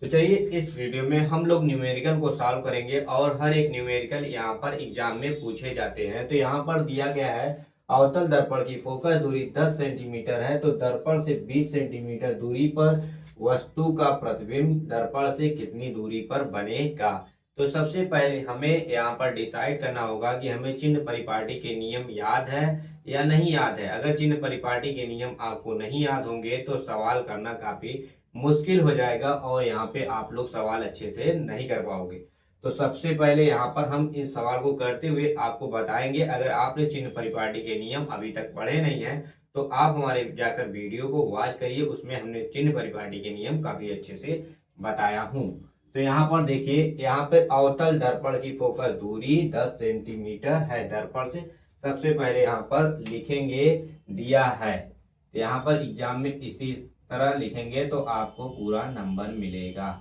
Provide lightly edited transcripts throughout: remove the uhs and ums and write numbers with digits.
तो चलिए इस वीडियो में हम लोग न्यूमेरिकल को सॉल्व करेंगे और हर एक न्यूमेरिकल यहाँ पर एग्जाम में पूछे जाते हैं। तो यहाँ पर दिया गया है अवतल दर्पण की फोकस दूरी 10 सेंटीमीटर है, तो दर्पण से 20 सेंटीमीटर दूरी पर वस्तु का प्रतिबिंब दर्पण से कितनी दूरी पर बनेगा। तो सबसे पहले हमें यहाँ पर डिसाइड करना होगा कि हमें चिन्ह परिपाटी के नियम याद है या नहीं याद है। अगर चिन्ह परिपाटी के नियम आपको नहीं याद होंगे तो सवाल करना काफी मुश्किल हो जाएगा और यहाँ पे आप लोग सवाल अच्छे से नहीं कर पाओगे। तो सबसे पहले यहाँ पर हम इस सवाल को करते हुए आपको बताएंगे, अगर आपने चिन्ह परिपाटी के नियम अभी तक पढ़े नहीं है तो आप हमारे जाकर वीडियो को वॉच करिए, उसमें हमने चिन्ह परिपाटी के नियम काफी अच्छे से बताया हूँ। तो यहाँ पर देखिए, यहाँ पे अवतल दर्पण की फोकस दूरी 10 सेंटीमीटर है दर्पण से। सबसे पहले यहाँ पर लिखेंगे दिया है, यहाँ पर एग्जाम में इसी तरह लिखेंगे तो आपको पूरा नंबर मिलेगा।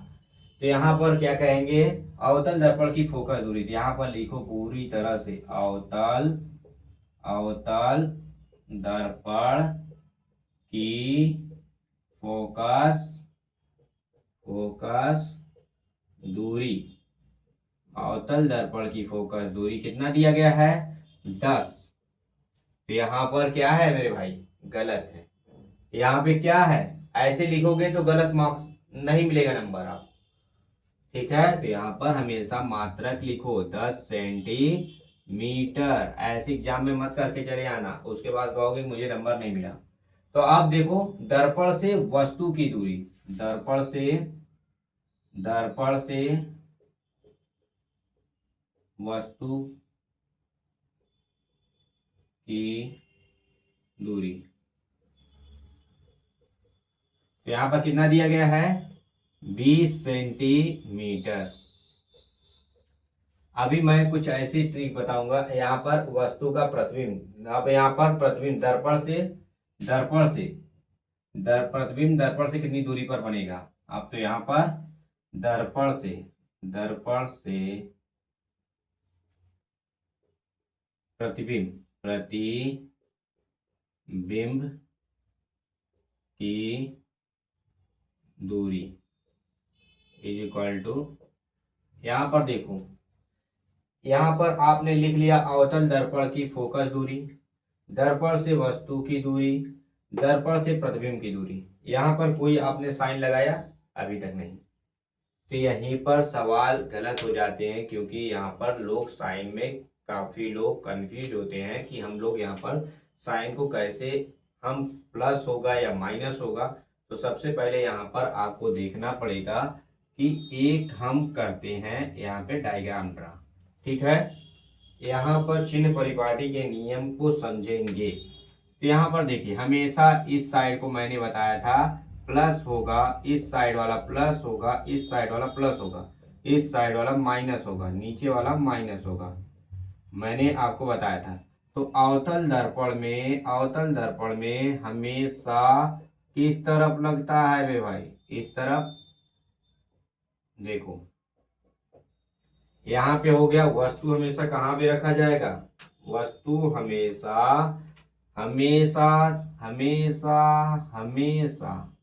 तो यहाँ पर क्या कहेंगे, अवतल दर्पण की फोकस दूरी, तो यहाँ पर लिखो पूरी तरह से अवतल अवतल दर्पण की फोकस फोकस दूरी, अवतल दर्पण की फोकस दूरी कितना दिया गया है 10। तो यहाँ पर क्या है मेरे भाई, गलत है। यहाँ पे क्या है, ऐसे लिखोगे तो गलत मार्क्स नहीं मिलेगा नंबर आप, ठीक है। तो यहाँ पर हमेशा मात्रक लिखो 10 सेंटीमीटर, ऐसे एग्जाम में मत करके चले आना, उसके बाद कहोगे मुझे नंबर नहीं मिला। तो आप देखो, दर्पण से वस्तु की दूरी, दर्पण से वस्तु की दूरी, तो यहाँ पर कितना दिया गया है 20 सेंटीमीटर। अभी मैं कुछ ऐसी ट्रिक बताऊंगा, यहाँ पर वस्तु का प्रतिबिंब, अब यहाँ पर प्रतिबिंब प्रतिबिंब दर्पण से कितनी दूरी पर बनेगा। अब तो यहाँ पर दर्पण से प्रतिबिंब की दूरी इज इक्वल टू, यहाँ पर देखो, यहाँ पर आपने लिख लिया अवतल दर्पण की फोकस दूरी, दर्पण से वस्तु की दूरी, दर्पण से प्रतिबिंब की दूरी। यहाँ पर कोई आपने साइन लगाया अभी तक नहीं, तो यहीं पर सवाल गलत हो जाते हैं, क्योंकि यहाँ पर लोग साइन में काफी लोग कंफ्यूज होते हैं कि हम लोग यहाँ पर साइन को कैसे, हम प्लस होगा या माइनस होगा। तो सबसे पहले यहाँ पर आपको देखना पड़ेगा कि एक हम करते हैं यहाँ पे डायग्राम ड्रा, ठीक है। यहाँ पर चिन्ह परिपाटी के नियम को समझेंगे। तो यहाँ पर देखिए, हमेशा इस साइड को मैंने बताया था प्लस होगा, इस साइड वाला प्लस होगा, इस साइड वाला प्लस होगा, इस साइड वाला माइनस होगा, नीचे वाला माइनस होगा, मैंने आपको बताया था। तो अवतल दर्पण में हमेशा किस तरफ लगता है बे भाई, इस तरफ। देखो यहाँ पे हो गया, वस्तु हमेशा कहाँ पे रखा जाएगा, वस्तु हमेशा हमेशा हमेशा हमेशा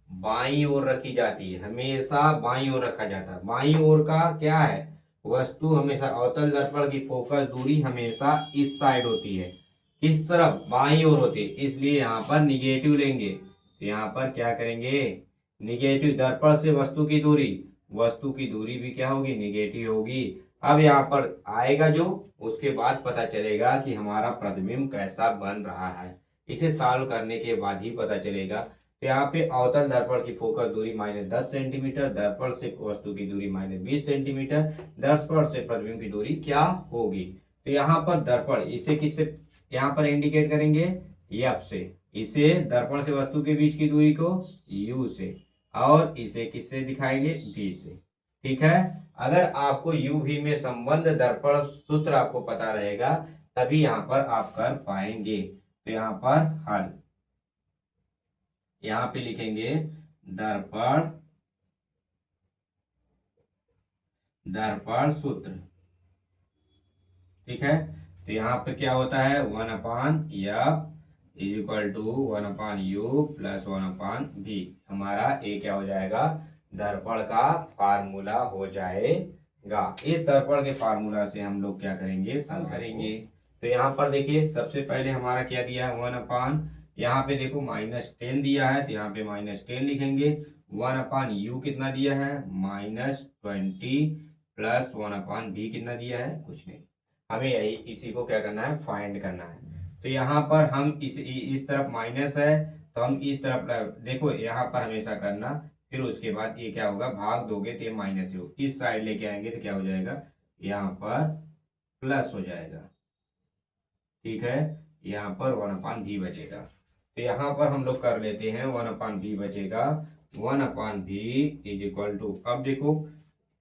बाईं ओर रखी जाती है, हमेशा बाईं ओर रखा जाता है। बाईं ओर का क्या है, वस्तु हमेशा, अवतल दर्पण की फोकस दूरी हमेशा इस साइड होती है, किस तरफ, बाईं ओर होती है, इसलिए यहाँ पर निगेटिव लेंगे। तो यहाँ पर क्या करेंगे, निगेटिव, दर्पण से वस्तु की दूरी भी क्या होगी, निगेटिव होगी। अब यहाँ पर आएगा जो, उसके बाद पता चलेगा कि हमारा प्रतिबिंब कैसा बन रहा है, इसे सॉल्व करने के बाद ही पता चलेगा। तो यहाँ पे अवतल दर्पण की फोकस दूरी -10 सेंटीमीटर, दर्पण से वस्तु की दूरी -20 सेंटीमीटर, दर्पण से प्रतिबिंब की दूरी क्या होगी। तो यहाँ पर दर्पण, इसे किससे यहाँ पर इंडिकेट करेंगे, एफ से, इसे दर्पण से वस्तु के बीच की दूरी को यू से, और इसे किससे दिखाएंगे, भी से, ठीक है। अगर आपको यू भी में संबंध दर्पण सूत्र आपको पता रहेगा तभी यहाँ पर आप कर पाएंगे। तो यहाँ पर हल, यहाँ पे लिखेंगे दर्पण सूत्र, ठीक है। तो यहाँ पे क्या होता है, 1/f is equal to 1/u plus 1/v, हमारा ए क्या हो जाएगा, दर्पण का फार्मूला हो जाएगा। इस दर्पण के फार्मूला से हम लोग क्या करेंगे, सम करेंगे। तो यहाँ पर देखिए सबसे पहले हमारा क्या दिया है, 1/, यहाँ पे देखो -10 दिया है, तो यहाँ पे -10 लिखेंगे। 1/u कितना दिया है, -20 प्लस 1/v कितना दिया है, कुछ नहीं। हमें यही इसी को क्या करना है, फाइंड करना है। तो यहाँ पर हम इस तरफ माइनस है, तो हम इस तरफ देखो यहाँ पर हमेशा करना, फिर उसके बाद ये क्या होगा, भाग दोगे तो ये माइनस हो, इस साइड लेके आएंगे तो क्या हो जाएगा, यहाँ पर प्लस हो जाएगा। ठीक है, यहाँ पर 1/v बचेगा। तो यहाँ पर हम लोग कर लेते हैं, 1/v बचेगा। 1/v इज इक्वल टू, अब देखो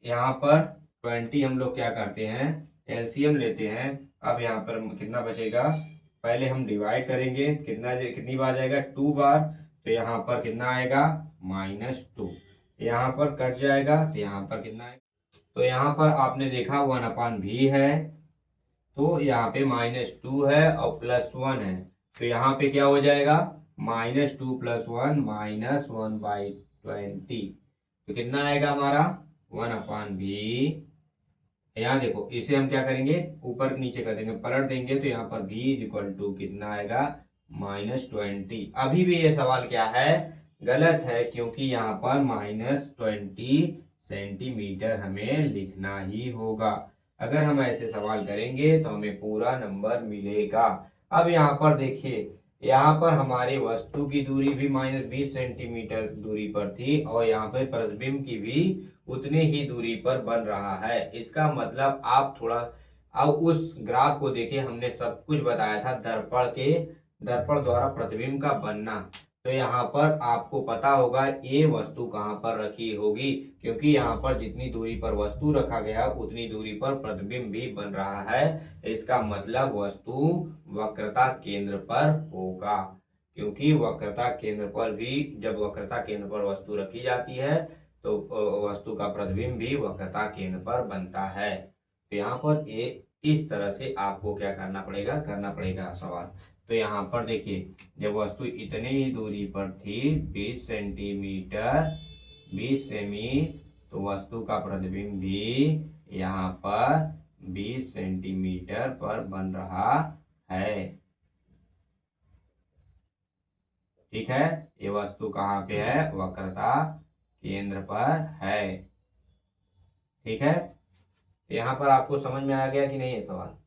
यहाँ पर 20 हम लोग क्या करते हैं, एलसीएम लेते हैं। अब यहाँ पर कितना बचेगा, पहले हम डिवाइड करेंगे, कितनी बार जाएगा, 2 बार। तो यहाँ पर कितना आएगा, -2। यहाँ पर कट जाएगा तो यहाँ पर कितना आएगा, तो यहाँ पर आपने देखा 1/v है, तो यहाँ पे -2 है और +1 है, तो यहाँ पे क्या हो जाएगा, -2 + 1 -1/20। तो कितना आएगा हमारा, 1/v। यहाँ देखो इसे हम क्या करेंगे, ऊपर नीचे कर देंगे, पलट देंगे, तो यहाँ पर v इक्वल टू कितना आएगा, -20। अभी भी ये सवाल क्या है, गलत है, क्योंकि यहाँ पर -20 सेंटीमीटर हमें लिखना ही होगा। अगर हम ऐसे सवाल करेंगे तो हमें पूरा नंबर मिलेगा। अब यहाँ पर देखिए, यहाँ पर हमारी वस्तु की दूरी भी -20 सेंटीमीटर दूरी पर थी, और यहाँ पर प्रतिबिंब की भी उतने ही दूरी पर बन रहा है। इसका मतलब आप थोड़ा अब उस ग्राफ को देखिए, हमने सब कुछ बताया था दर्पण द्वारा प्रतिबिंब का बनना। तो यहाँ पर आपको पता होगा ये वस्तु कहाँ पर रखी होगी, क्योंकि यहाँ पर जितनी दूरी पर वस्तु रखा गया उतनी दूरी पर प्रतिबिंब भी बन रहा है। इसका मतलब वस्तु वक्रता केंद्र पर होगा, क्योंकि वक्रता केंद्र पर भी, जब वक्रता केंद्र पर वस्तु रखी जाती है तो वस्तु का प्रतिबिंब भी वक्रता केंद्र पर बनता है। तो यहाँ पर ये इस तरह से आपको क्या करना पड़ेगा सवाल। तो यहाँ पर देखिए, जब वस्तु इतने ही दूरी पर थी 20 सेंटीमीटर 20 सेमी, तो वस्तु का प्रतिबिंब भी यहाँ पर 20 सेंटीमीटर पर बन रहा है। ठीक है, ये वस्तु कहाँ पे है, वक्रता केंद्र पर है। ठीक है, यहाँ पर आपको समझ में आ गया कि नहीं है सवाल।